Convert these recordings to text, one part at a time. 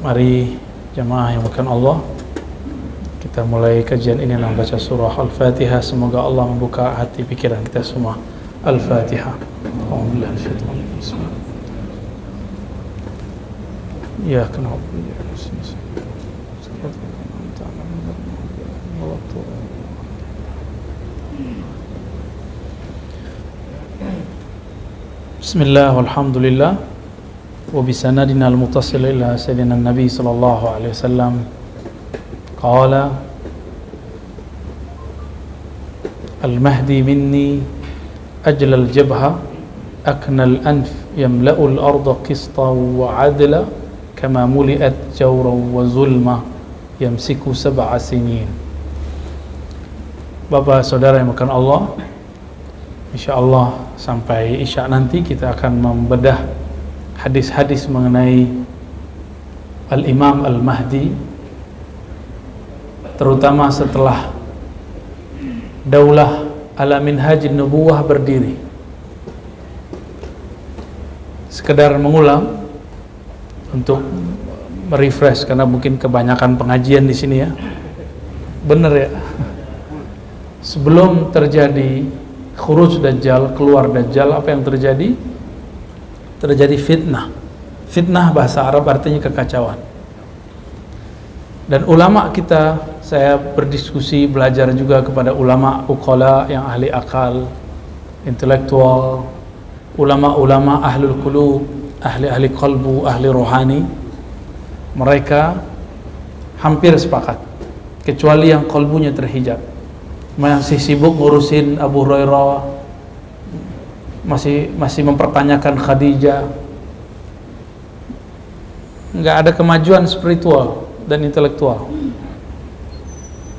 Mari jamaah yang bukan Allah, kita mulai kajian ini dengan baca surah Al-Fatihah. Semoga Allah membuka hati pikiran kita semua. Al-Fatihah. Ya kenapa? Bismillah walhamdulillah wa bisanadina al-muttasil ila sayyidina Nabi sallallahu alaihi wasallam qala al-mahdi minni ajla al-jabha akna al-anf yamla'u al-arda qistan wa 'adla kama muli'at jawran wa zulma yamsiku sab'a sinin. Bapak saudara yang bukan Allah, insyaallah sampai Isya nanti kita akan membedah hadis-hadis mengenai Al-Imam Al-Mahdi, terutama setelah Daulah ala Minhajin Nubuwah berdiri. Sekedar mengulang untuk merefresh karena mungkin kebanyakan pengajian di sini ya. Bener ya? Sebelum terjadi khuruj Dajjal, keluar Dajjal, apa yang terjadi? Terjadi fitnah. Fitnah bahasa Arab artinya kekacauan. Dan ulama kita, saya berdiskusi, belajar juga kepada ulama uqala yang ahli akal, intelektual, ulama-ulama ahlul qulub, ahli-ahli qalbu, ahli rohani. Mereka hampir sepakat, kecuali yang qalbunya terhijab, masih sibuk ngurusin Abu Hurairah, masih mempertanyakan Khadijah. Nggak ada kemajuan spiritual dan intelektual,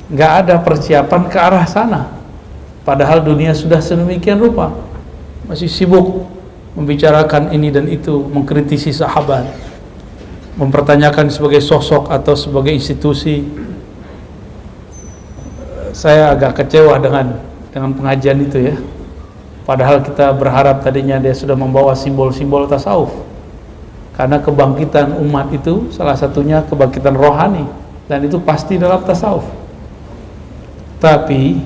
nggak ada persiapan ke arah sana. Padahal dunia sudah sedemikian rupa, masih sibuk membicarakan ini dan itu, mengkritisi sahabat, mempertanyakan sebagai sosok atau sebagai institusi. Saya agak kecewa dengan pengajian itu ya. Padahal kita berharap tadinya dia sudah membawa simbol-simbol tasawuf. Karena kebangkitan umat itu salah satunya kebangkitan rohani, dan itu pasti dalam tasawuf. Tapi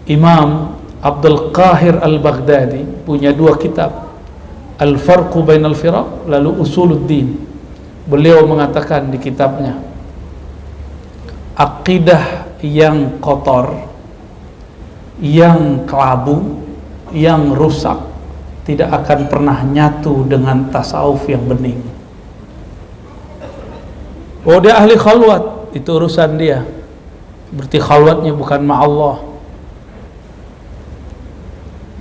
Imam Abdul Qahir Al-Baghdadi punya dua kitab, Al-Farqu Bainal Firaq, lalu Usuluddin. Beliau mengatakan di kitabnya, akidah yang kotor, yang kelabu, yang rusak tidak akan pernah nyatu dengan tasawuf yang bening. Oh, dia ahli khalwat, itu urusan dia. Berarti khalwatnya bukan ma'allah,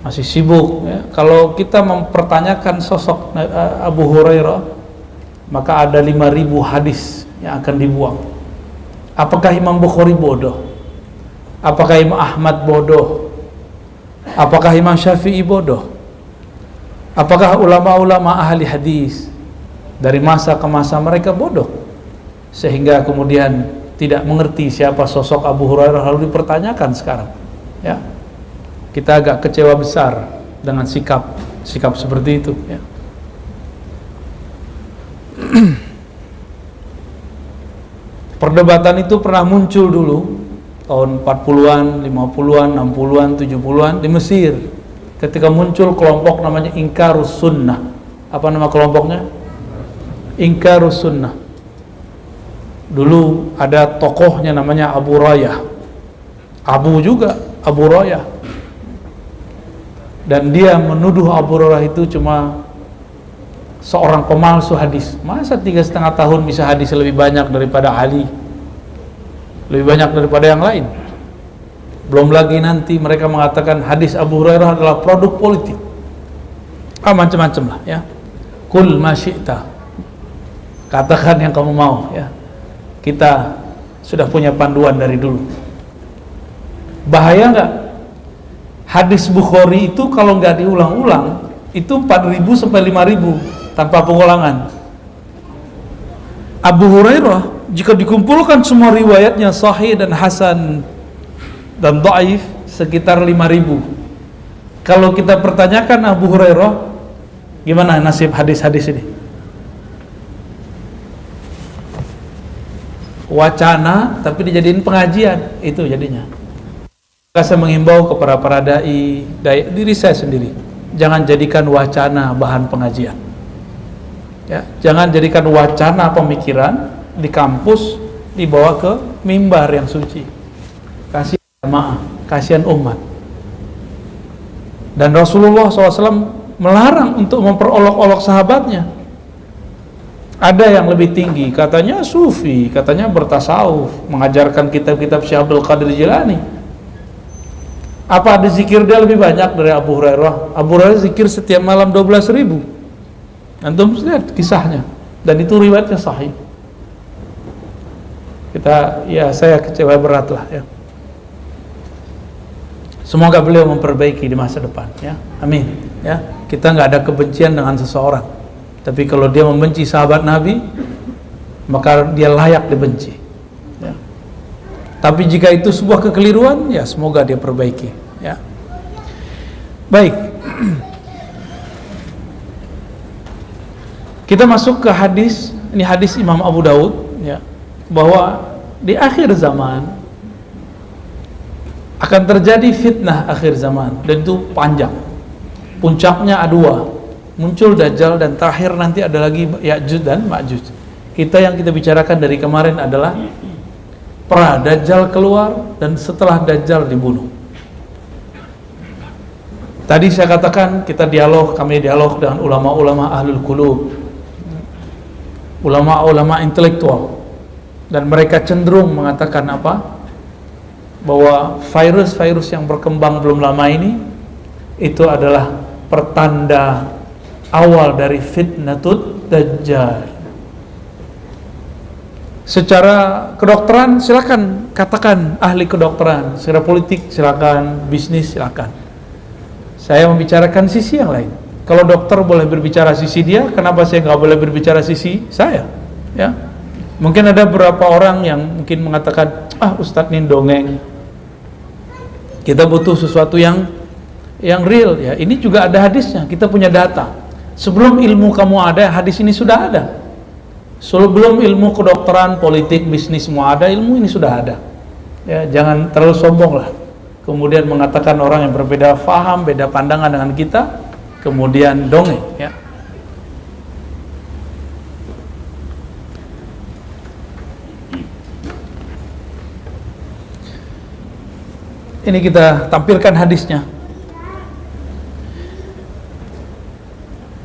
masih sibuk ya. Kalau kita mempertanyakan sosok Abu Hurairah, maka ada 5.000 hadis yang akan dibuang. Apakah Imam Bukhari bodoh? Apakah Imam Ahmad bodoh? Apakah Imam Syafi'i bodoh? Apakah ulama-ulama ahli hadis dari masa ke masa mereka bodoh? Sehingga kemudian tidak mengerti siapa sosok Abu Hurairah lalu dipertanyakan sekarang. Ya. Kita agak kecewa besar dengan sikap seperti itu ya. Perdebatan itu pernah muncul dulu tahun 40-an, 50-an, 60-an, 70-an di Mesir. Ketika muncul kelompok namanya Inkarus Sunnah. Apa nama kelompoknya? Inkarus Sunnah. Dulu ada tokohnya namanya Abu Rayah. Abu juga, Abu Rayah. Dan dia menuduh Abu Rayah itu cuma seorang pemalsu hadis. Masa 3,5 tahun bisa hadis lebih banyak daripada Ali, lebih banyak daripada yang lain? Belum lagi nanti mereka mengatakan hadis Abu Hurairah adalah produk politik. Macam-macam lah ya. Kul ma syi'ta, katakan yang kamu mau ya. Kita sudah punya panduan dari dulu. Bahaya nggak? Hadis Bukhari itu kalau nggak diulang-ulang itu 4.000 sampai 5.000 tanpa pengulangan. Abu Hurairah jika dikumpulkan semua riwayatnya sahih dan hasan dan dhaif sekitar 5.000. Kalau kita pertanyakan Abu Hurairah, gimana nasib hadis-hadis ini? wacana tapi dijadiin pengajian, itu jadinya. Saya menghimbau kepada para dai diri saya sendiri, jangan jadikan wacana bahan pengajian. Ya, jangan jadikan wacana pemikiran di kampus dibawa ke mimbar yang suci. Kasihan jamaah, kasihan umat. Dan Rasulullah SAW melarang untuk memperolok-olok sahabatnya. Ada yang lebih tinggi, katanya sufi, katanya bertasawuf, mengajarkan kitab-kitab Syekh Abdul Qadir Jilani. Apa ada zikir dia lebih banyak dari Abu Hurairah? Abu Hurairah zikir setiap malam 12.000. Antum lihat kisahnya, dan itu riwayatnya sahih. Saya kecewa berat lah ya. Semoga beliau memperbaiki di masa depan ya. Amin ya. Kita nggak ada kebencian dengan seseorang, tapi kalau dia membenci sahabat Nabi, maka dia layak dibenci ya. Tapi jika itu sebuah kekeliruan, ya semoga dia perbaiki ya. Baik, kita masuk ke hadis. Ini hadis Imam Abu Daud ya, bahwa di akhir zaman akan terjadi fitnah akhir zaman, dan itu panjang. Puncaknya ada 2, muncul Dajjal, dan terakhir nanti ada lagi Ya'juj dan Ma'juj. Yang kita bicarakan dari kemarin adalah pra Dajjal keluar dan setelah Dajjal dibunuh. Tadi saya katakan kami dialog dengan ulama-ulama ahlul qulub, ulama-ulama intelektual, dan mereka cenderung mengatakan apa? Bahwa virus-virus yang berkembang belum lama ini itu adalah pertanda awal dari fitnatud Dajjal. Secara kedokteran silakan katakan ahli kedokteran, secara politik silakan, bisnis silakan. Saya membicarakan sisi yang lain. Kalau dokter boleh berbicara sisi dia, kenapa saya nggak boleh berbicara sisi saya? Ya, mungkin ada beberapa orang yang mungkin mengatakan, Ustadz ini dongeng. Kita butuh sesuatu yang real ya. Ini juga ada hadisnya. Kita punya data. Sebelum ilmu kamu ada, hadis ini sudah ada. Sebelum ilmu kedokteran, politik, bisnis semua ada, ilmu ini sudah ada. Ya, jangan terlalu sombong lah. Kemudian mengatakan orang yang berbeda faham, beda pandangan dengan kita, kemudian dongeng ya. Ini kita tampilkan hadisnya.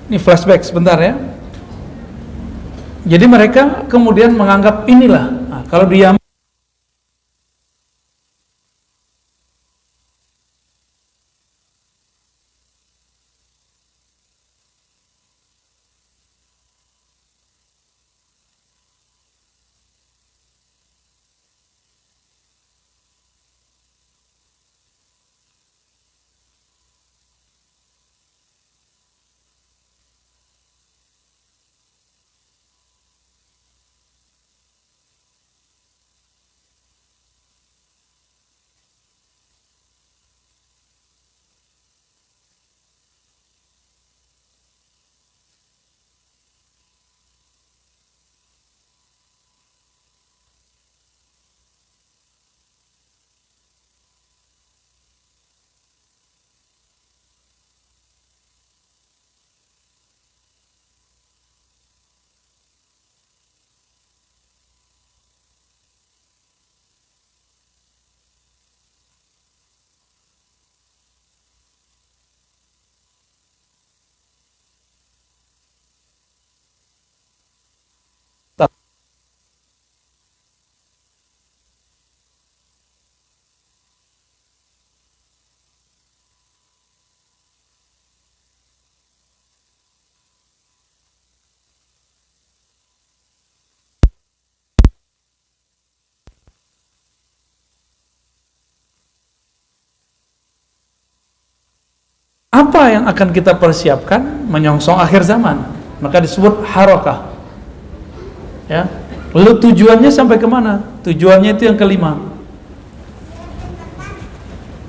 Ini flashback sebentar ya. Jadi mereka kemudian menganggap inilah, kalau di Yaman apa yang akan kita persiapkan menyongsong akhir zaman, maka disebut harakah ya. Lalu tujuannya sampai kemana? Tujuannya itu yang kelima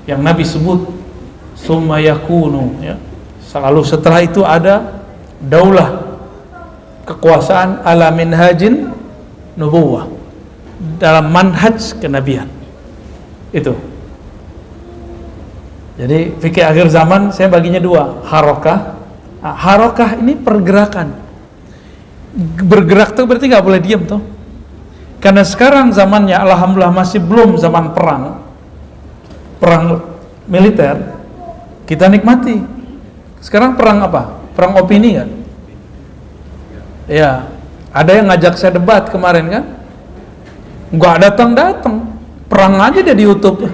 yang Nabi sebut, summa yakunu ya. Lalu setelah itu ada daulah, kekuasaan ala minhajin nubuwah, dalam manhaj kenabian. Itu. Jadi fikih akhir zaman saya baginya dua, harokah. Nah, harokah ini pergerakan. Bergerak tuh berarti nggak boleh diam tuh. Karena sekarang zamannya alhamdulillah masih belum zaman perang militer, kita nikmati. Sekarang perang apa? Perang opini kan? Ya, ada yang ngajak saya debat kemarin kan? Nggak datang, perang aja dia di YouTube.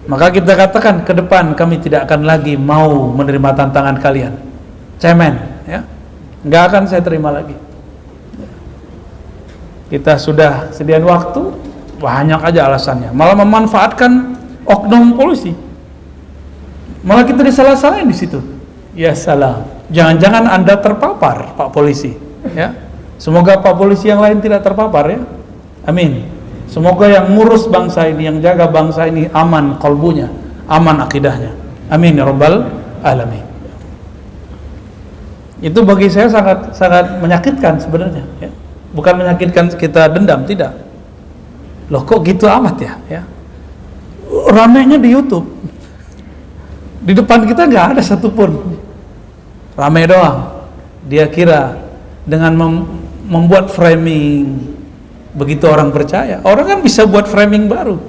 Maka kita katakan ke depan kami tidak akan lagi mau menerima tantangan kalian. Cemen, ya, nggak akan saya terima lagi. Kita sudah sediain waktu, banyak aja alasannya. Malah memanfaatkan oknum polisi. Malah kita disalah-salahin di situ. Ya salah. Jangan-jangan Anda terpapar, Pak Polisi. Ya. Semoga Pak Polisi yang lain tidak terpapar ya. Amin. Semoga yang ngurus bangsa ini, yang jaga bangsa ini aman kalbunya, aman akidahnya. Amin ya rabbal alamin. Itu bagi saya sangat menyakitkan sebenarnya. Ya. Bukan menyakitkan kita dendam, tidak. Loh kok gitu amat ya? Ramainya di YouTube. Di depan kita nggak ada satupun. Ramai doang. Dia kira dengan membuat framing, begitu orang percaya. Orang kan bisa buat framing baru.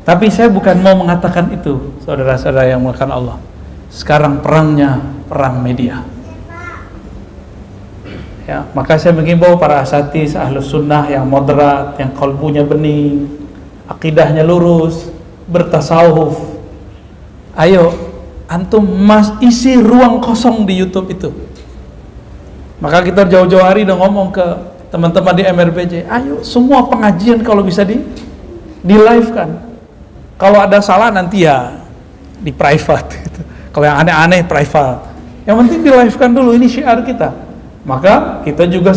Tapi saya bukan mau mengatakan itu, saudara-saudara yang melakukan Allah. Sekarang perangnya perang media. Ya, maka saya mengimbau para asatiz ahlus sunnah yang moderat, yang kalbunya bening, akidahnya lurus, bertasawuf. Ayo, antum isi ruang kosong di YouTube itu. Maka kita jauh-jauh hari udah ngomong ke teman-teman di MRBJ, ayo semua pengajian kalau bisa di live kan. Kalau ada salah nanti ya di private. Gitu. Kalau yang aneh-aneh private. Yang penting di live kan dulu, ini syiar kita. Maka kita juga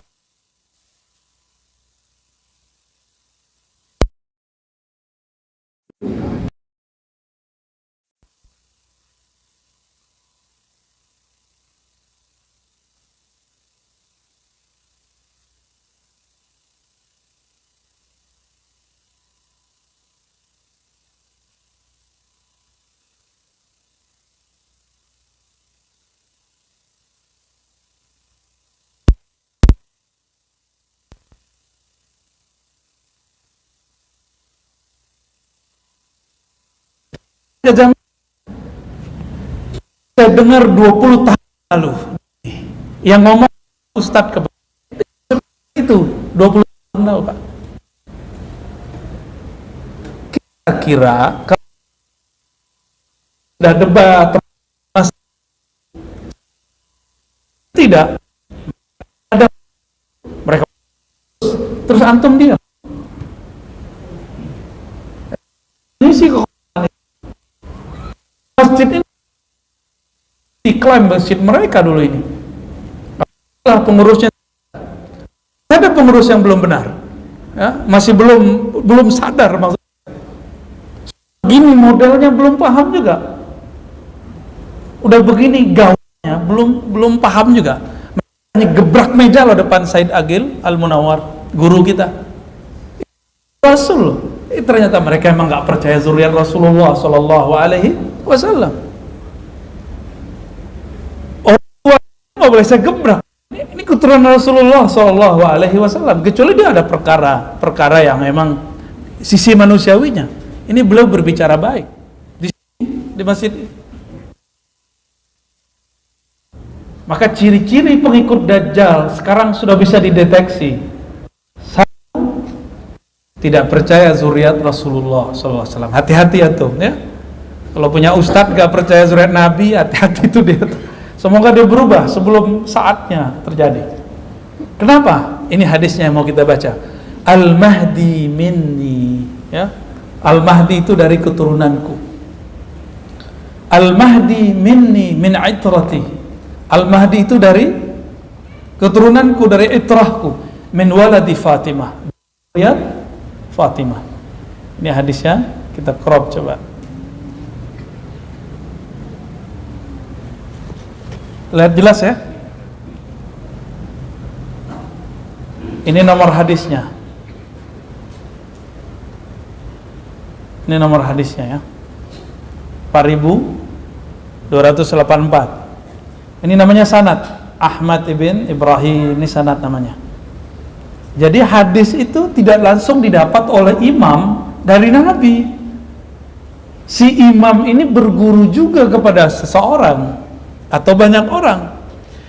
saya dengar 20 tahun lalu yang ngomong Ustadz itu 20 tahun lalu Pak. Kira-kira kalau sudah debat tidak ada mereka terus antum dia ini sih masjid ini diklaim masjid mereka dulu ini. Lah pengurusnya ada pengurus yang belum benar, ya, masih belum sadar maksudnya. Gini modelnya belum paham juga. Udah begini gaulnya belum paham juga. Makanya gebrak meja loh depan Said Agil Al-Munawar, guru kita. Rasul. Ternyata mereka emang nggak percaya zuriat Rasulullah Sallallahu Alaihi Wasallam. Orang tua nggak boleh saya gebrak. Ini keturunan Rasulullah Sallallahu Alaihi Wasallam. Kecuali dia ada perkara yang memang sisi manusiawinya. Ini beliau berbicara baik di masjid. Maka ciri-ciri pengikut Dajjal sekarang sudah bisa dideteksi. Tidak percaya zuriat Rasulullah SAW. Hati-hati ya tuh ya. Kalau punya ustadz gak percaya zuriat Nabi, hati-hati itu dia tuh. Semoga dia berubah sebelum saatnya terjadi. Kenapa? Ini hadisnya yang mau kita baca. Al-Mahdi minni, ya. Al-Mahdi itu dari keturunanku. Al-Mahdi minni min itrati. Al-Mahdi itu dari keturunanku, dari itrahku. Min waladi Fatimah. Lihat Fatimah. Ini hadisnya, kita crop coba. Lihat jelas ya. Ini nomor hadisnya. Ini nomor hadisnya ya. 4284. Ini namanya sanad. Ahmad ibn Ibrahim, ini sanad namanya. Jadi hadis itu tidak langsung didapat oleh imam dari Nabi. Si imam ini berguru juga kepada seseorang atau banyak orang.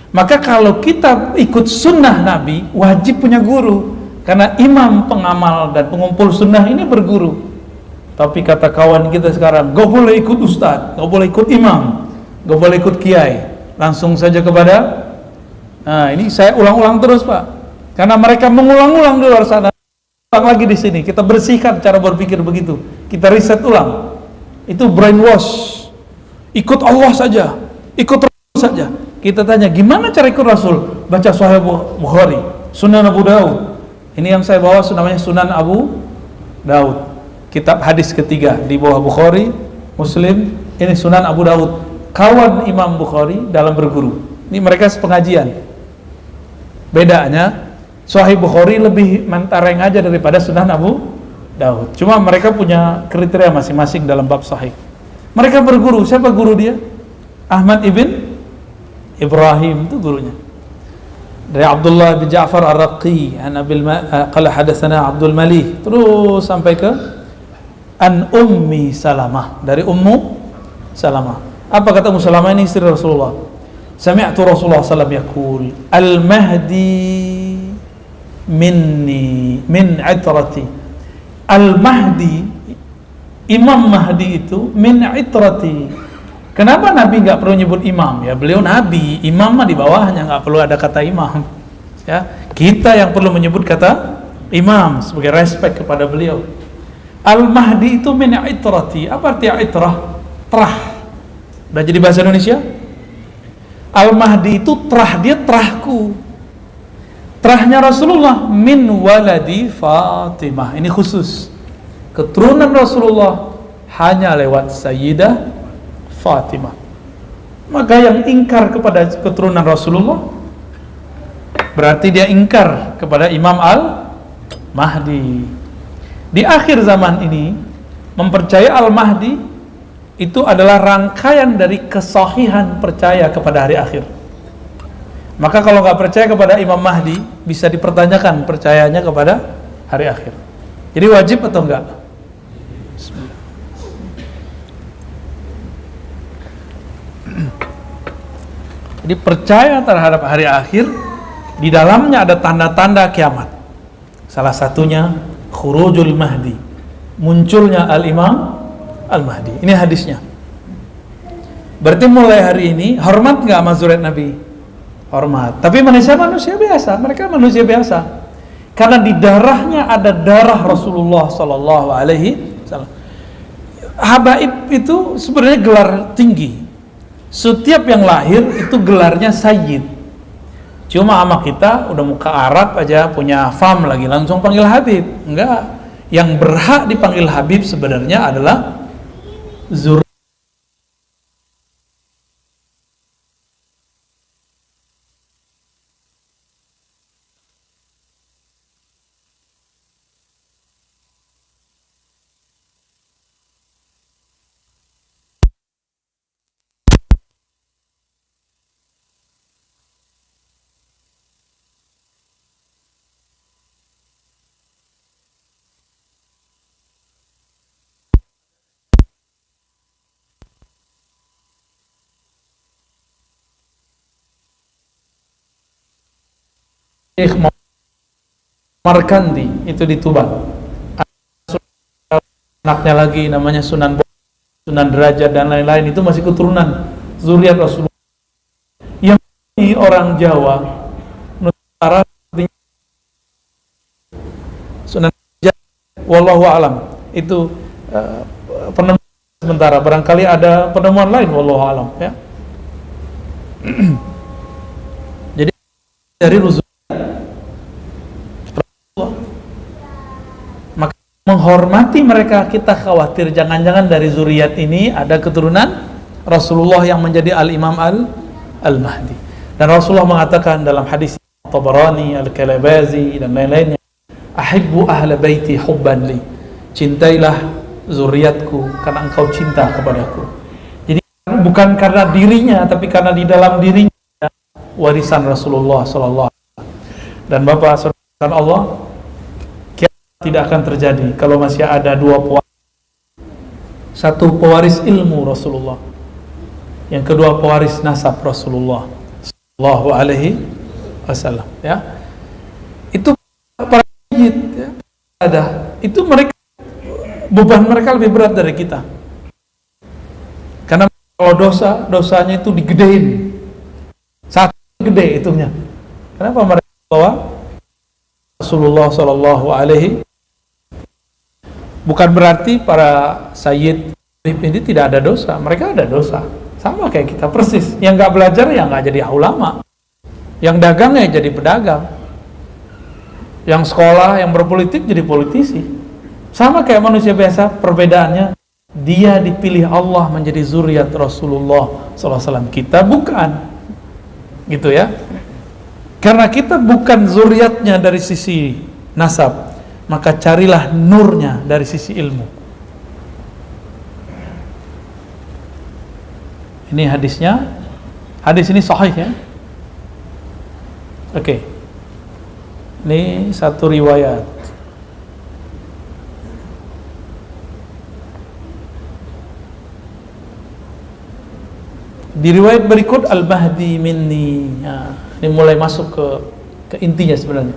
Maka kalau kita ikut sunnah Nabi, wajib punya guru. Karena imam, pengamal, dan pengumpul sunnah ini berguru. Tapi kata kawan kita sekarang, gak boleh ikut ustadz, gak boleh ikut imam, gak boleh ikut kiai, langsung saja kepada. Nah, ini saya ulang-ulang terus Pak, karena mereka mengulang-ulang di luar sana. Ulang lagi di sini, kita bersihkan cara berpikir begitu, kita riset ulang. Itu brainwash. Ikut Allah saja, ikut Rasul saja. Kita tanya, gimana cara ikut Rasul? Baca Sahih Bukhari, Sunan Abu Daud. Ini yang saya bawa namanya Sunan Abu Daud, kitab hadis ketiga di bawah Bukhari, Muslim. Ini Sunan Abu Daud, kawan Imam Bukhari dalam berguru. Ini mereka sepengajian. Bedanya Sahih Bukhari lebih mentereng aja daripada Sunan Abu Daud. Cuma mereka punya kriteria masing-masing dalam bab sahih. Mereka berguru. Siapa guru dia? Ahmad ibn Ibrahim, itu gurunya. Dari Abdullah bin Ja'far Ar-Raqi, qala hadatsana Abdul Malik, terus sampai ke an Ummi Salamah, dari Ummu Salamah. Apa kata Ummu Salamah, ini istri Rasulullah? Sami'tu Rasulullah sallallahu alaihi wasallam yaqul, al-mahdi minni min itrati. Al-mahdi, Imam Mahdi itu min itrati. Kenapa Nabi nggak perlu nyebut imam? Ya beliau Nabi, imam mah di bawahnya, nggak perlu ada kata imam. Ya, kita yang perlu menyebut kata imam sebagai respect kepada beliau. Al-Mahdi itu min itrati. Apa arti itrah? Terah. Udah jadi bahasa Indonesia? Al-Mahdi itu terah, dia terahku. Terahnya Rasulullah min waladi Fatimah. Ini khusus. Keturunan Rasulullah hanya lewat Sayyidah Fatimah. Maka yang ingkar kepada keturunan Rasulullah berarti dia ingkar kepada Imam Al-Mahdi. Di akhir zaman ini, mempercayai Al-Mahdi itu adalah rangkaian dari kesahihan percaya kepada hari akhir. Maka kalau nggak percaya kepada Imam Mahdi, bisa dipertanyakan percayanya kepada hari akhir. Jadi wajib atau enggak? Jadi percaya terhadap hari akhir, di dalamnya ada tanda-tanda kiamat. Salah satunya khurujul Mahdi, munculnya Al-Imam Al-Mahdi. Ini hadisnya. Berarti mulai hari ini hormat nggak sama zuriat Nabi? Hormat. Tapi manusia biasa, mereka manusia biasa. Karena di darahnya ada darah Rasulullah Sallallahu Alaihi Wasallam. Habaib itu sebenarnya gelar tinggi. Setiap yang lahir itu gelarnya Sayyid. Cuma sama kita udah muka Arab aja, punya fam lagi langsung panggil Habib. Enggak. Yang berhak dipanggil Habib sebenarnya adalah Zur. Syekh Markandi itu di Tuban. Anaknya lagi namanya Sunan Derajat dan lain-lain, itu masih keturunan zuriat Rasulullah. Yang ini orang Jawa Nusantara Sunan Derajat, wallahu alam. Itu penemuan sementara, barangkali ada penemuan lain, wallahu alam ya. Jadi dari Rasul menghormati mereka, kita khawatir jangan-jangan dari zuriat ini ada keturunan Rasulullah yang menjadi Al-Imam Al-Mahdi. Dan Rasulullah mengatakan dalam hadis Tabarani, Al-Kalabazi dan lain-lainnya, ahibbu ahla baiti hubban li, cintailah zuriatku, karena engkau cinta kepadaku. Jadi bukan karena dirinya, tapi karena di dalam dirinya warisan Rasulullah sallallahu alaihi wasallam. Dan Bapak saudara Allah, kiamat tidak akan terjadi kalau masih ada dua pewaris. Satu pewaris ilmu Rasulullah, yang kedua pewaris nasab Rasulullah sallallahu alaihi wasallam, ya. Itu para sayyid, ya. Itu mereka, beban mereka lebih berat dari kita. Karena kalau dosanya itu digedein. Satu gede hitungnya. Kenapa mereka bawa Rasulullah sallallahu alaihi? Bukan berarti para sayyid ini tidak ada dosa. Mereka ada dosa. Sama kayak kita persis. Yang nggak belajar ya nggak jadi ulama. Yang dagang ya jadi pedagang. Yang sekolah, yang berpolitik jadi politisi. Sama kayak manusia biasa. Perbedaannya, dia dipilih Allah menjadi zuriat Rasulullah SAW. Kita bukan. Gitu ya. Karena kita bukan zuriatnya dari sisi nasab, maka carilah nurnya dari sisi ilmu. Ini hadisnya. Hadis ini sahih, ya. Oke. Ini satu riwayat. Di riwayat berikut Al-Mahdi minni. Nah, ini mulai masuk ke intinya sebenarnya.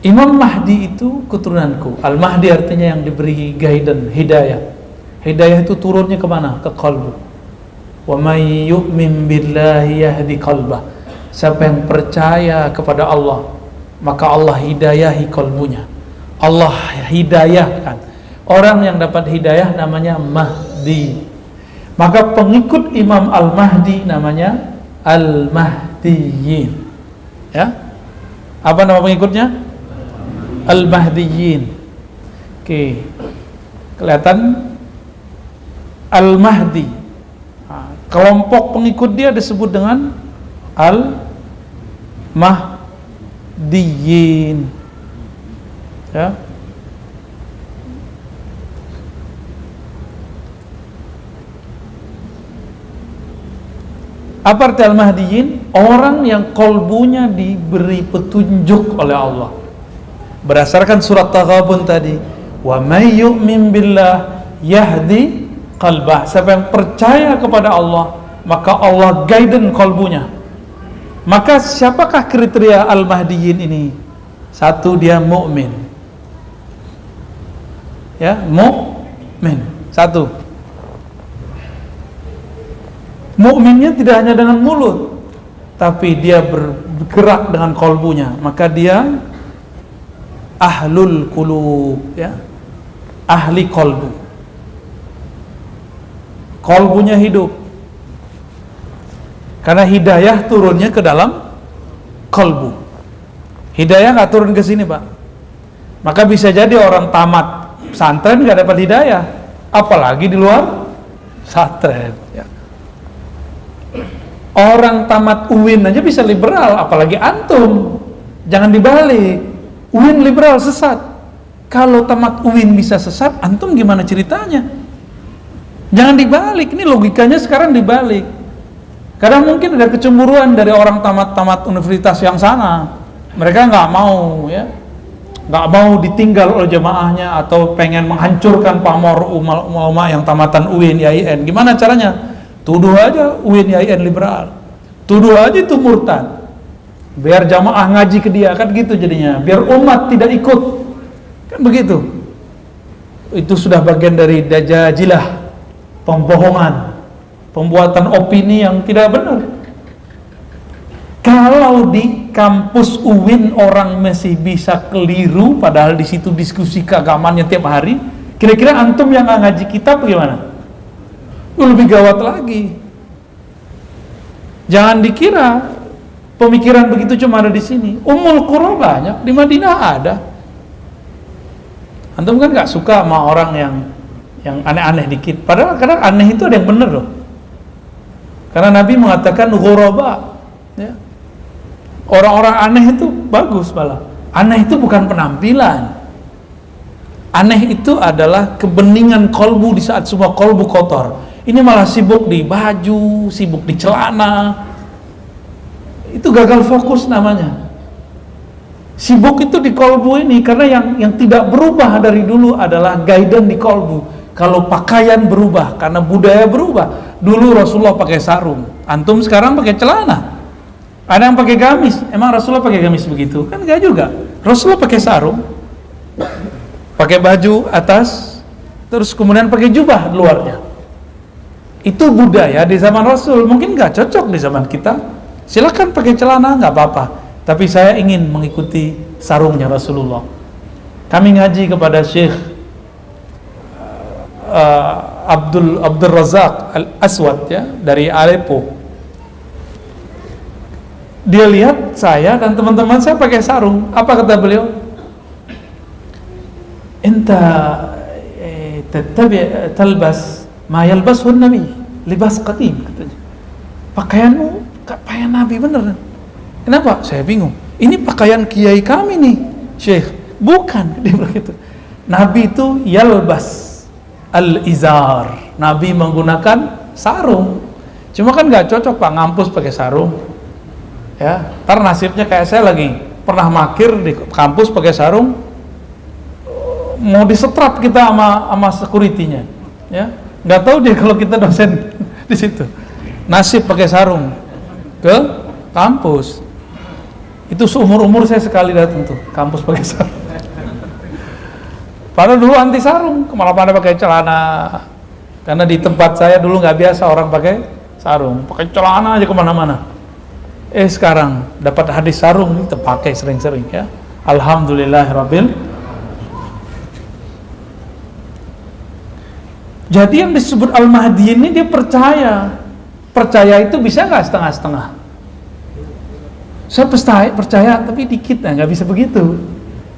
Imam Mahdi itu keturunanku. Al-Mahdi artinya yang diberi guidance, hidayah. Hidayah itu turunnya kemana? Ke kalbu. Wa may yu'min billahi yahdi qalbah. Siapa yang percaya kepada Allah, maka Allah hidayahi kalbunya. Allah hidayahkan. Orang yang dapat hidayah namanya Mahdi. Maka pengikut Imam Al-Mahdi namanya Al-Mahdiyin. Ya? Apa nama pengikutnya? Al-Mahdiyin. Oke. Kelihatan Al-Mahdi. Nah, kelompok pengikut dia disebut dengan Al-Mahdiyin. Ya. Apa arti Al-Mahdiyin? Orang yang kolbunya diberi petunjuk oleh Allah. Berdasarkan surat Taghabun tadi, wa may yu'min billah yahdi qalbah. Siapa yang percaya kepada Allah, maka Allah guidance kolbunya. Maka siapakah kriteria Al-Mahdiyin ini? Satu, dia mukmin. Ya, mukmin. Satu. Mukminnya tidak hanya dengan mulut, tapi dia bergerak dengan kolbunya. Maka dia ahlul qulub, ya, ahli kolbu. Kolbunya hidup, karena hidayah turunnya ke dalam kolbu. Hidayah nggak turun ke sini, Pak. Maka bisa jadi orang tamat pesantren nggak dapat hidayah, apalagi di luar pesantren. Ya. Orang tamat UIN aja bisa liberal, apalagi antum. Jangan dibalik. UIN liberal sesat. Kalau tamat UIN bisa sesat, antum gimana ceritanya? Jangan dibalik. Ini logikanya sekarang dibalik. Karena mungkin ada kecemburuan dari orang tamat universitas yang sana. Mereka nggak mau, ya, nggak mau ditinggal oleh jemaahnya, atau pengen menghancurkan pamor ulama yang tamatan UIN, IAIN. Gimana caranya? Tuduh aja UIN, IAIN liberal. Tuduh aja itu murtad. Biar jamaah ngaji ke dia, kan gitu jadinya. Biar umat tidak ikut. Kan begitu. Itu sudah bagian dari dajajilah, pembohongan, pembuatan opini yang tidak benar. Kalau di kampus UIN orang masih bisa keliru, padahal di situ diskusi keagamaannya tiap hari, kira-kira antum yang ngaji kitab bagaimana? Lebih gawat lagi. Jangan dikira pemikiran begitu cuma ada di sini. Ummul Qura banyak, di Madinah ada. Antum kan nggak suka sama orang yang aneh-aneh dikit. Padahal kadang aneh itu ada yang benar loh. Karena Nabi mengatakan ghuraba, ya. Orang-orang aneh itu bagus malah. Aneh itu bukan penampilan. Aneh itu adalah kebeningan kolbu di saat semua kolbu kotor. Ini malah sibuk di baju, sibuk di celana. Itu gagal fokus namanya. Sibuk itu di kolbu ini, karena yang tidak berubah dari dulu adalah guidance di kolbu. Kalau pakaian berubah, karena budaya berubah. Dulu Rasulullah pakai sarung, antum sekarang pakai celana. Ada yang pakai gamis, emang Rasulullah pakai gamis begitu? Kan enggak juga. Rasulullah pakai sarung, pakai baju atas, terus kemudian pakai jubah luarnya. Itu budaya di zaman Rasul, mungkin nggak cocok di zaman kita. Silakan pakai celana, nggak apa-apa. Tapi saya ingin mengikuti sarungnya Rasulullah. Kami ngaji kepada Syekh Abdul Razak Al Aswad ya, dari Aleppo. Dia lihat saya dan teman-teman saya pakai sarung. Apa kata beliau? Enta talbas ma yalbashu Nabi, libas qadim, katanya. Pakaianmu pakaian Nabi bener. Kenapa? Saya bingung. Ini pakaian kiai kami nih, Syekh. Bukan, dia bilang gitu. Nabi itu yalbas al-izar. Nabi menggunakan sarung. Cuma kan nggak cocok Pak ngampus pakai sarung. Ya, ntar nasibnya kayak saya lagi pernah makir di kampus pakai sarung, mau disetrap kita sama security-nya, ya nggak tahu dia kalau kita dosen di situ nasib pakai sarung ke kampus. Itu seumur-umur saya sekali datang tuh kampus pakai sarung. Padahal dulu anti sarung, malah pada pakai celana, karena di tempat saya dulu nggak biasa orang pakai sarung, pakai celana aja kemana-mana. Sekarang dapat hadis sarung itu pakai sering-sering ya. Alhamdulillahirabbil. Jadi yang disebut Al-Mahdi ini dia percaya itu bisa nggak setengah-setengah? Saya percaya tapi dikit, nggak bisa begitu.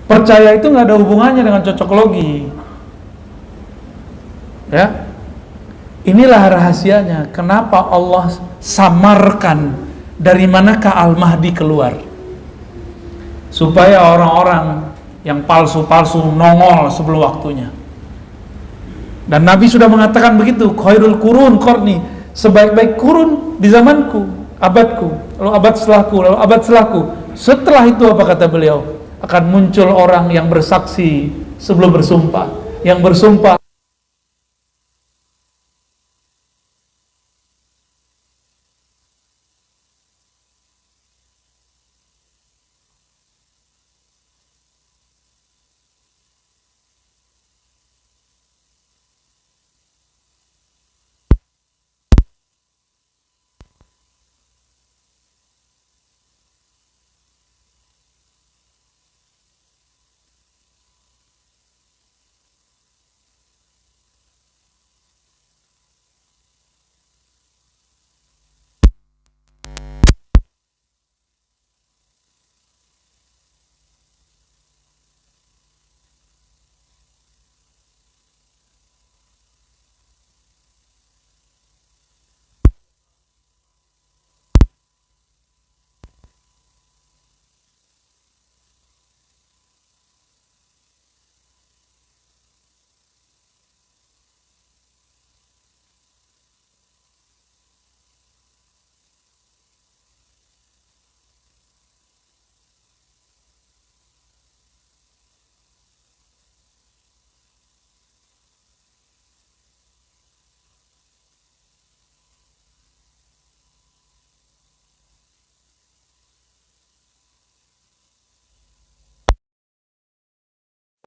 Percaya itu nggak ada hubungannya dengan cocokologi. Ya, inilah rahasianya. Kenapa Allah samarkan dari manakah Al-Mahdi keluar? Supaya orang-orang yang palsu-palsu nongol sebelum waktunya. Dan Nabi sudah mengatakan begitu, khairul qurun qarni, sebaik-baik kurun di zamanku, abadku, lalu abad setelahku, lalu abad setelahku. Setelah itu apa kata beliau? Akan muncul orang yang bersaksi sebelum bersumpah, yang bersumpah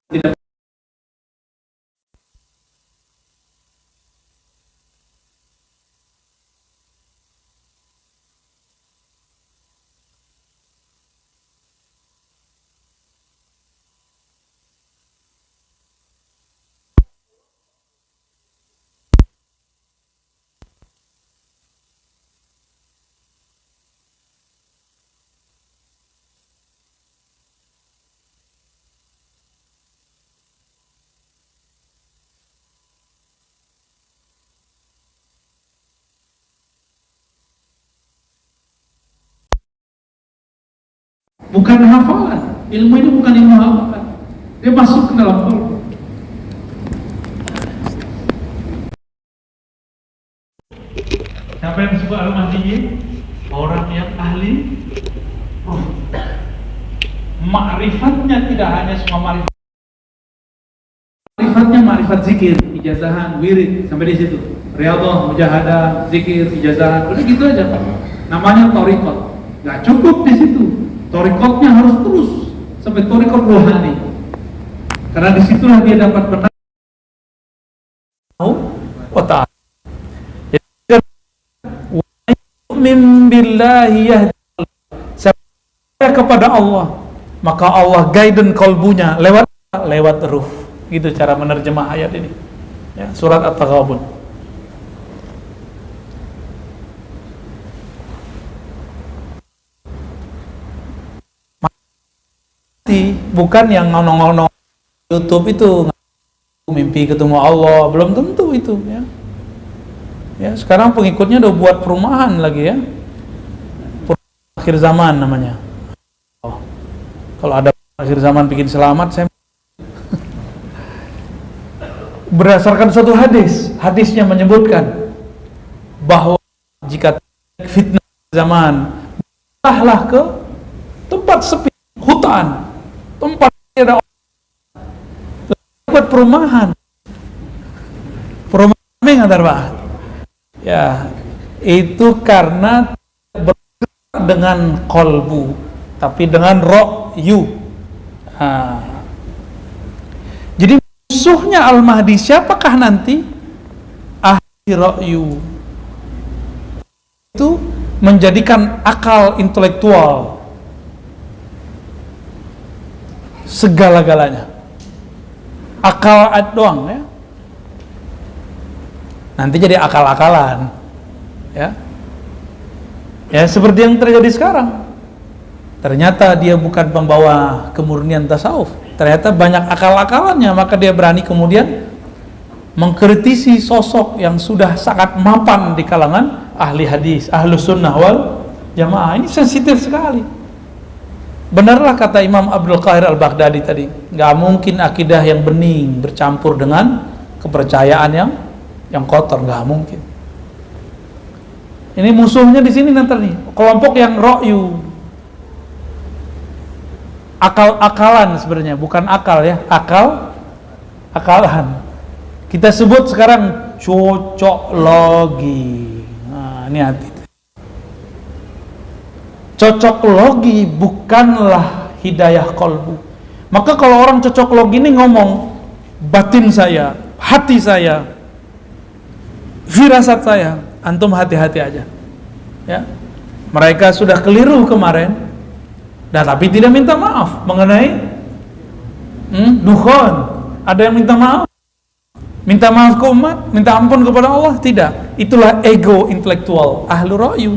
tidak. Bukan hafalan, ilmu ini bukan ilmu hafalan. Dia masuk ke dalam kolbu. Ma'rifatnya tidak hanya semua ma'rifat. Ma'rifatnya ma'rifat zikir, ijazahan, wirid, sampai di situ. Riyadhah, mujahadah, zikir, ijazahan, udah gitu aja. Namanya thariqat. Nggak cukup di situ. Thariqatnya harus terus sampai thariqat rohani. Karena disitulah dia dapat benar wa ta'ala. Jadi min billahi yahdi kepada Allah, maka Allah guidance kalbunya lewat ruh. Gitu cara menerjemah ayat ini. Ya, surat At-Taghabun. Bukan yang nongol YouTube itu mimpi ketemu Allah, belum tentu itu ya. Ya, sekarang pengikutnya udah buat perumahan lagi ya. Akhir zaman namanya. Oh. Kalau ada akhir zaman bikin selamat, saya berdasarkan suatu hadisnya menyebutkan bahwa jika fitnah zaman, beralahlah ke tempat sepi, hutan, tempat tidak ada orang, buat perumahan ngantar Pak. Ya, itu karena bergerak dengan kolbu, tapi dengan ro'yu. Jadi musuhnya Al-Mahdi siapakah nanti? Ahli ro'yu. Itu menjadikan akal intelektual segala-galanya. Akal doang ya. Nanti jadi akal-akalan. Ya. Ya seperti yang terjadi sekarang. Ternyata dia bukan pembawa kemurnian tasawuf. Ternyata banyak akal-akalannya, maka dia berani kemudian mengkritisi sosok yang sudah sangat mapan di kalangan ahli hadis, ahlu sunnah wal jamaah. Ini sensitif sekali. Benarlah kata Imam Abdul Qahir Al-Baghdadi tadi, nggak mungkin akidah yang bening bercampur dengan kepercayaan yang kotor, nggak mungkin. Ini musuhnya di sini nanti nih, kelompok yang ro'yu, akal-akalan sebenarnya, bukan akal ya, akalan. Kita sebut sekarang cocoklogi. Nah, ini hati. Cocoklogi bukanlah hidayah kolbu. Maka kalau orang cocoklogi ini ngomong batin saya, hati saya, firasat saya, antum hati-hati aja. Ya, mereka sudah keliru kemarin, dan tapi tidak minta maaf mengenai dukhon. Ada yang minta maaf ke umat, minta ampun kepada Allah, tidak. Itulah ego intelektual ahlu ro'yu.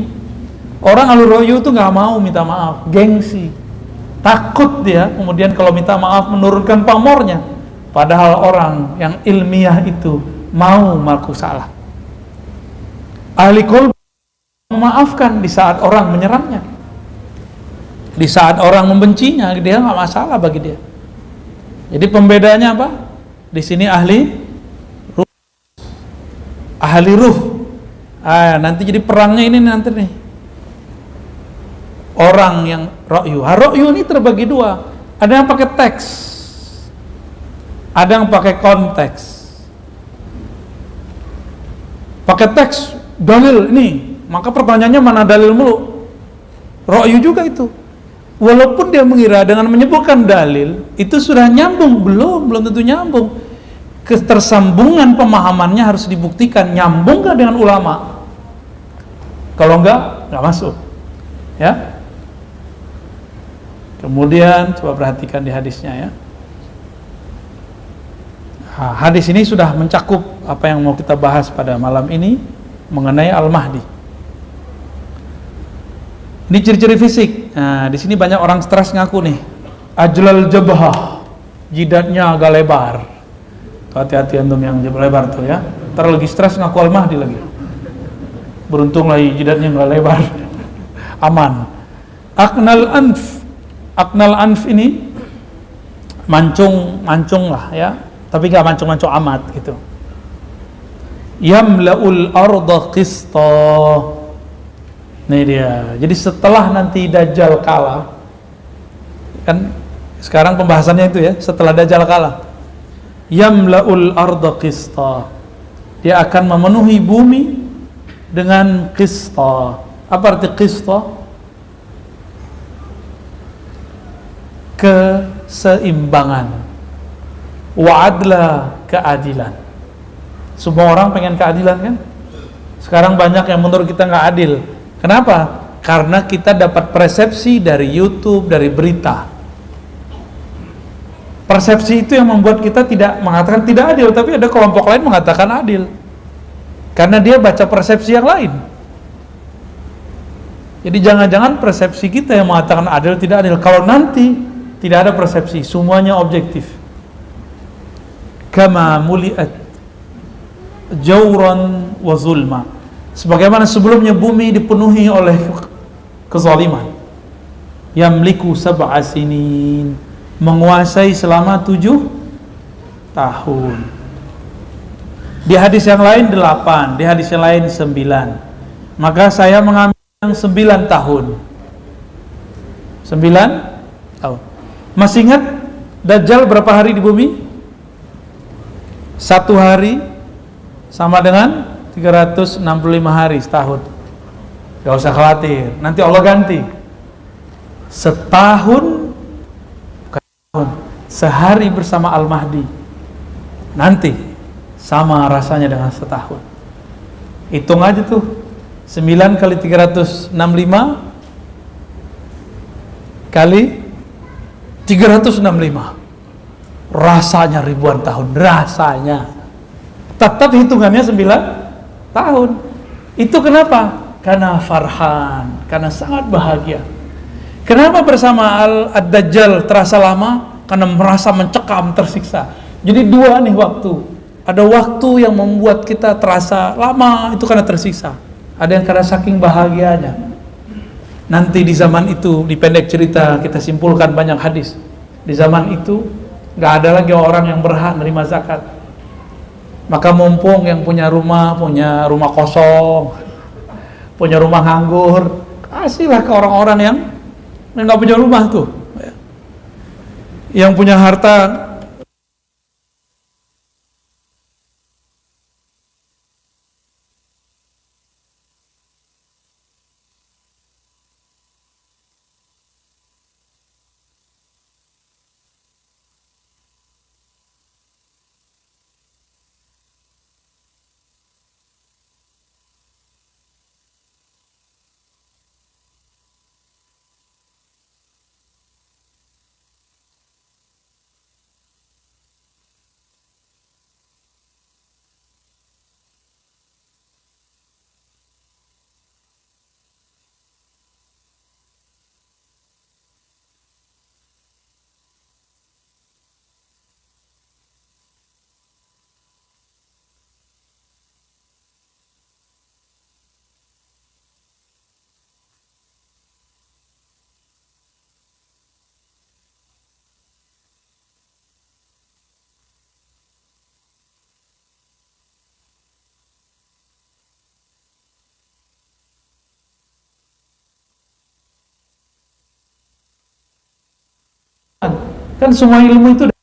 Orang ahlu ro'yu itu nggak mau minta maaf, gengsi, takut dia kemudian kalau minta maaf menurunkan pamornya. Padahal orang yang ilmiah itu mau mengaku salah. Ahli qalb memaafkan di saat orang menyerangnya, di saat orang membencinya, dia nggak masalah bagi dia. Jadi pembedanya apa? Di sini ahli ruh. Nanti jadi perangnya ini nanti nih. Orang yang ro'yu. Ro'yu ini terbagi dua. Ada yang pakai teks, ada yang pakai konteks. Pakai teks, dalil ini, maka pertanyaannya mana dalil mulu? Ro'yu juga itu. Walaupun dia mengira dengan menyebutkan dalil itu sudah nyambung, belum tentu nyambung. Ketersambungan pemahamannya harus dibuktikan, nyambung gak dengan ulama? Kalau enggak masuk. Ya. Kemudian coba perhatikan di hadisnya ya. Hadis ini sudah mencakup apa yang mau kita bahas pada malam ini mengenai Al-Mahdi. Ini ciri-ciri fisik. Nah, di sini banyak orang stres ngaku nih. Ajlal jabhah, jidatnya agak lebar. Hati-hati antum yang lebar tuh ya. Ntar lagi stres ngaku Al-Mahdi lagi. Beruntung lagi jidatnya nggak lebar. Aman. Aknal anf ini mancung lah ya, tapi nggak mancung amat gitu. Yamlaul arda qista. Nih dia. Jadi setelah nanti Dajjal kalah, kan Sekarang pembahasannya itu ya, setelah Dajjal kalah. Yamla'ul arda qista. Dia akan memenuhi bumi dengan qista. Apa arti qista? Keseimbangan. Wa adla, keadilan. Semua orang pengen keadilan kan? Sekarang banyak yang menurut kita nggak adil. Kenapa? Karena kita dapat persepsi dari YouTube, dari berita. Persepsi itu yang membuat kita tidak mengatakan tidak adil, tapi ada kelompok lain mengatakan adil. Karena dia baca persepsi yang lain. Jadi jangan-jangan persepsi kita yang mengatakan adil tidak adil. Kalau nanti tidak ada persepsi, semuanya objektif. Kama muliat jawran wa zulma. Sebagaimana sebelumnya bumi dipenuhi oleh kezaliman. Yamliku sab'a sinin, menguasai selama 7 tahun. Di hadis yang lain 8, di hadis yang lain 9. Maka saya mengambil yang 9 tahun. 9 tahun. Masih ingat Dajjal berapa hari di bumi? 1 hari sama dengan 365 hari setahun. Gak usah khawatir, nanti Allah ganti. Setahun, bukan tahun, sehari bersama Al-Mahdi nanti sama rasanya dengan setahun. Hitung aja tuh, 9 kali 365 kali 365, rasanya ribuan tahun, rasanya. Tetap hitungannya 9 tahun. Itu kenapa? Karena farhan, karena sangat bahagia. Kenapa bersama Ad-Dajjal terasa lama? Karena merasa mencekam, tersiksa. Jadi dua nih waktu. Ada waktu yang membuat kita terasa lama, itu karena tersiksa. Ada yang karena saking bahagianya. Nanti di zaman itu, di pendek cerita kita simpulkan banyak hadis. Di zaman itu gak ada lagi orang yang berhak menerima zakat. Maka mumpung yang punya rumah kosong, punya rumah nganggur, kasihlah ke orang-orang yang nggak punya rumah tuh. Yang punya harta kan semua ilmu itu di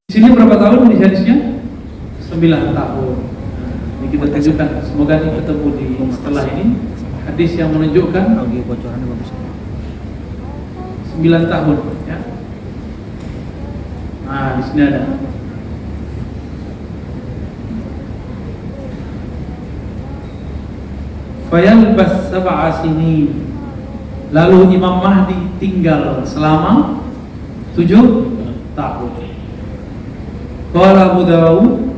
sini berapa tahun di hadisnya? 9 tahun. Ini kita tunjukkan, semoga ini ketemu di setelah ini hadis yang menunjukkan bocorannya bagus. 9 tahun ya. Nah, di sini ada. Fayalbas sab'a sinin. Lalu Imam Mahdi tinggal selama 7 tahun. Qala Abu Dawud,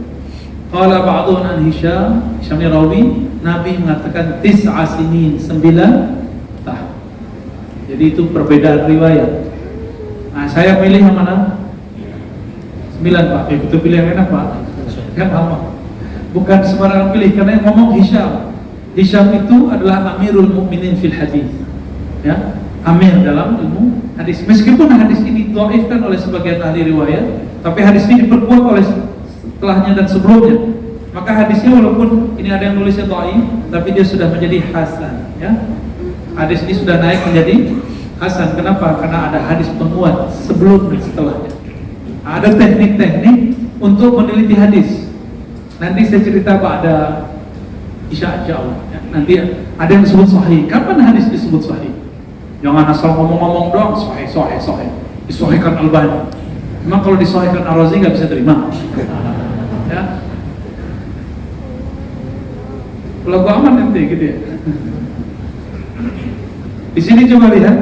qala ba'dun an Hisham Rawi, Nabi mengatakan 9 sinin, 9 tahun. Jadi itu perbedaan riwayat. Nah, saya pilih yang mana? 9 Pak. Itu pilih yang enak Pak. Kan lama. Bukan sembarangan pilih, karena yang ngomong Hisham. Hisham itu adalah Amirul Mukminin fil hadis. Ya, Amir dalam ilmu hadis. Meskipun hadis ini dhaifkan oleh sebagian ahli riwayat, Tapi hadis ini diperkuat oleh setelahnya dan sebelumnya. Maka hadisnya walaupun ini ada yang nulisnya dhaif, tapi dia sudah menjadi hasan, ya. Hadis ini sudah naik menjadi hasan. Kenapa? Karena ada hadis penguat sebelum dan setelahnya. Ada teknik-teknik untuk meneliti hadis. Nanti saya cerita pada insya Allah. Ya. Nanti ada yang disebut sahih. Kapan hadis disebut sahih? Jangan asal ngomong-ngomong doang sahih. Disahihkan Albani. Memang kalau disahihkan Ar-Razi nggak bisa terima. Ya. Lagu aman nanti gitu ya. Di sini coba lihat.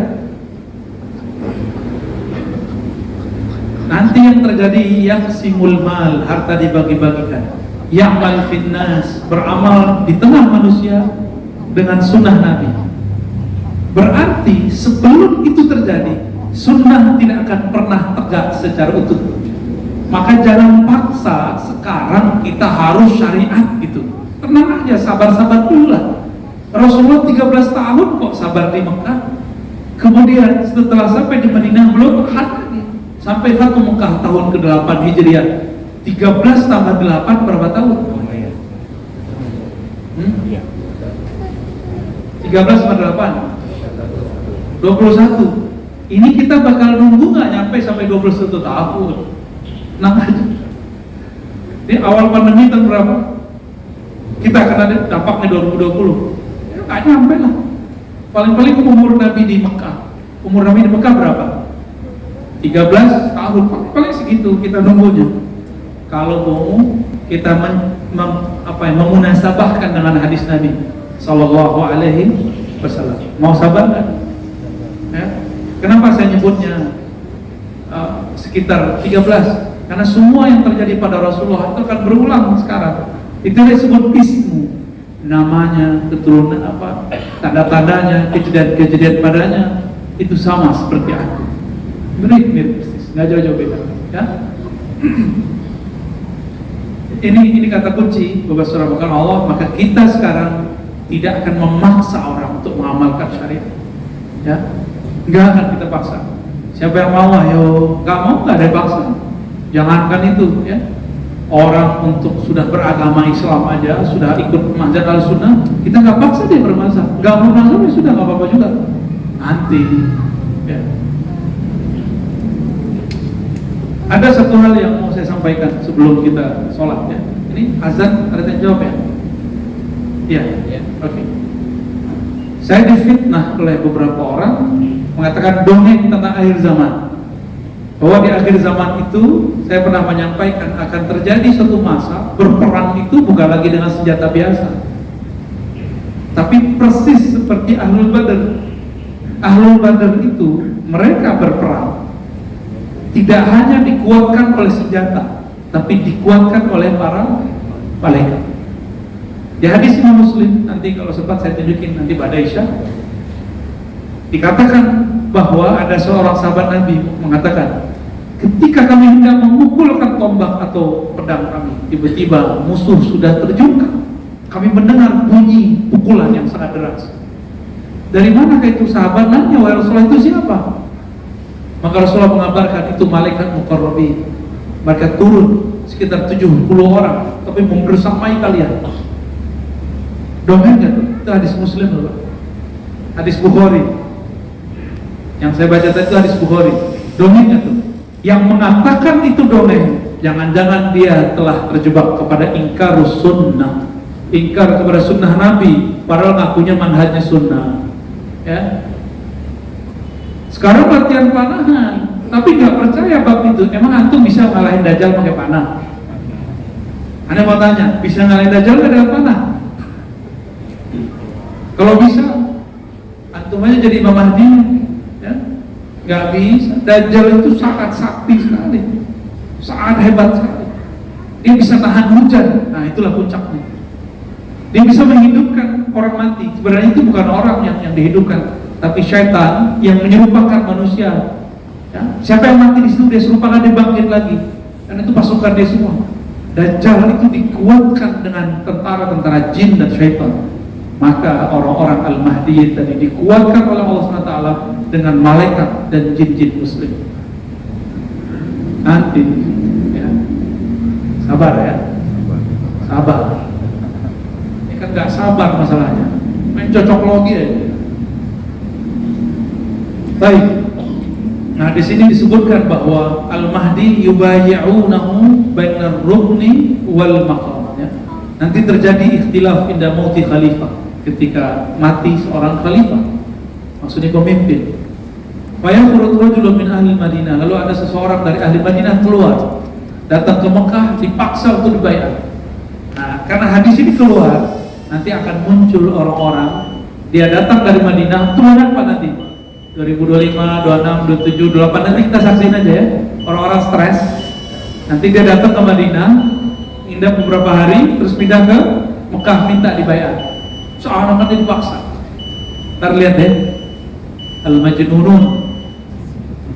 Nanti yang terjadi yang simul mal, harta dibagi-bagikan. Ya'mal finnas, beramal di tengah manusia dengan sunnah Nabi. Berarti sebelum itu terjadi, sunnah tidak akan pernah tegak secara utuh. Maka jangan paksa sekarang kita harus syariat gitu. Tenang aja, sabar-sabar dulu lah. Rasulullah 13 tahun kok sabar di Mekah. Kemudian setelah sampai di Madinah belum lagi. Sampai Fatu Mekah tahun ke-8 Hijriah. 13 tambah 8 berapa tahun? 13 tambah 8 21. Ini kita bakal nunggu nggak nyampe sampai 21 tahun. Nah aja. Ini awal pandemi tahun berapa? Kita akan ada dampaknya 2020. Ya nggak nyampe lah. Paling-paling umur Nabi di Mekah. Umur Nabi di Mekah berapa? 13 tahun. Paling segitu kita nunggunya. Kalau mau kita memunasabahkan dengan hadis Nabi Sallallahu Alaihi Wasallam. Mau sabar nggak? Ya. Kenapa saya nyebutnya sekitar 13? Karena semua yang terjadi pada Rasulullah itu akan berulang sekarang. Itu disebut ismu, namanya, keturunan apa, tanda-tandanya, kejadian-kejadian padanya itu sama seperti aku. Mirip persis, nggak jauh-jauh beda. Ya? Ini kata kunci bahwa surah bukan Allah. Maka kita sekarang tidak akan memaksa orang untuk mengamalkan syariat. Ya, nggak akan kita paksa. Siapa yang mau, ayo. Nggak mau, nggak ada yang paksa. Jangankan itu, ya. Orang untuk sudah beragama Islam aja, sudah ikut mazhab al-sunnah, kita nggak paksa dia bermazhab. Nggak mau mazhab ya sudah, nggak apa-apa juga. Nanti, ya. Ada satu hal yang mau saya sampaikan sebelum kita sholat, ya. Ini azan, ada yang jawab ya? Iya, ya. Oke. Saya difitnah oleh beberapa orang mengatakan dongeng tentang akhir zaman. Bahwa di akhir zaman itu saya pernah menyampaikan akan terjadi suatu masa berperang itu bukan lagi dengan senjata biasa, tapi persis seperti Ahlul Badar. Ahlul Badar itu mereka berperang tidak hanya dikuatkan oleh senjata, tapi dikuatkan oleh para malaikat. Di hadis Imam Muslim, nanti kalau sempat saya tunjukin nanti pada Isya, dikatakan bahwa ada seorang sahabat Nabi mengatakan, ketika kami hendak memukulkan tombak atau pedang kami, tiba-tiba musuh sudah terjungkal. Kami mendengar bunyi pukulan yang sangat deras. Dari manakah itu? Sahabat nanya, wahai Rasulullah, itu siapa? Maka Rasulullah mengabarkan, itu malaikat muqarrabin. Mereka turun sekitar 70 orang, tapi membersamai kalian. Dongeng gak tuh? Itu hadis Muslim loh, hadis Bukhari. Yang saya baca tadi itu hadis Bukhari. Dongeng gak tuh? Yang mengatakan itu dongeng, jangan-jangan dia telah terjebak kepada ingkarus sunnah, ingkar kepada sunnah Nabi, padahal ngakunya manhajnya sunnah. Ya. Sekarang latihan panahan, tapi nggak percaya bab itu. Emang antum bisa ngalahin Dajjal pakai panah? Anda mau tanya, bisa ngalahin Dajjal nggak dengan panah? Kalau bisa, antum aja jadi Imam Mahdi. Ya. Nggak bisa. Dajjal itu sangat sakti sekali, sangat hebat sekali. Dia bisa tahan hujan. Nah itulah puncaknya. Dia bisa menghidupkan orang mati. Sebenarnya itu bukan orang yang dihidupkan, tapi syaitan yang menyerupakan manusia. Ya. Siapa yang mati di situ dia serupakan, dia bangkit lagi. Dan itu pasukan dia semua. Dajjal itu dikuatkan dengan tentara-tentara jin dan syaitan. Maka orang-orang Al-Mahdi tadi dikuatkan oleh Allah SWT dengan malaikat dan jin-jin muslim. Nanti Sabar ya. Sabar. Ini kan nggak sabar masalahnya. Main cocok logi aja. Baik. Nah, di sini disebutkan bahwa Al-Mahdi yubayyi'unahu bainar rukni wal maqam, ya. Nanti terjadi ikhtilaf inda mauti khalifah, ketika mati seorang khalifah, maksudnya pemimpin. Fa yakhruju rajulun min ahli Madinah, lalu ada seseorang dari ahli Madinah keluar, datang ke Mekah, dipaksa untuk dibayar. Nah, karena hadis ini keluar, nanti akan muncul orang-orang, dia datang dari Madinah, turunan Pak nanti 2025, 26, 27, 28, nanti kita saksiin aja ya. Orang-orang stres, nanti dia datang ke Madinah, indah beberapa hari, terus pindah ke Mekah, minta dibayar. Seorang nanti dipaksa. Ntar lihat deh, Al-Majnunun,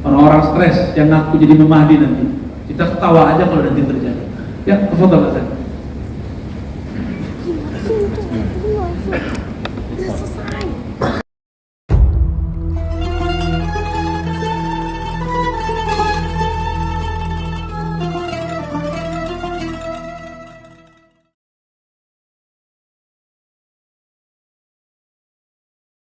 orang-orang stres yang ngaku jadi Mahdi nanti. Kita ketawa aja kalau nanti terjadi. Ya, kefoto Pak Zan. Udah selesai.